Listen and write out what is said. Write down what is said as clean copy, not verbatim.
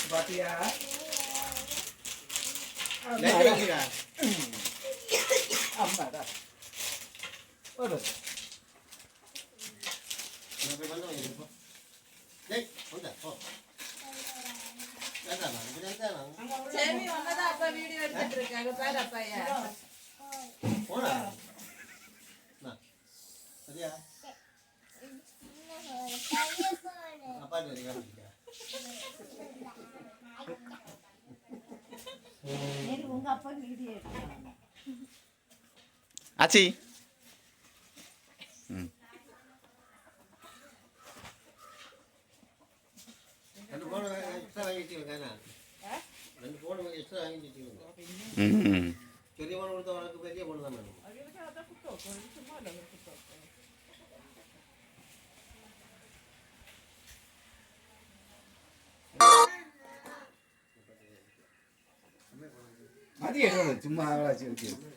பாத்தியா அம்மாடா ஒரு வீடியோ எடுத்துட்டு இருக்காங்க பாரு அப்பையா சரியா அப்பா உங்க அப்பா வீடியோ எடுத்தாங்க ஆச்சி ரெண்டு போன் எக்ஸ்ட்ரா வாங்கிட்டு ரெண்டு போன் எக்ஸ்ட்ரா வாங்கிட்டு பெரிய போன் கொடுத்த உனக்கு பெரிய போன் தான் வேணும் அது சும்மா இருக்கு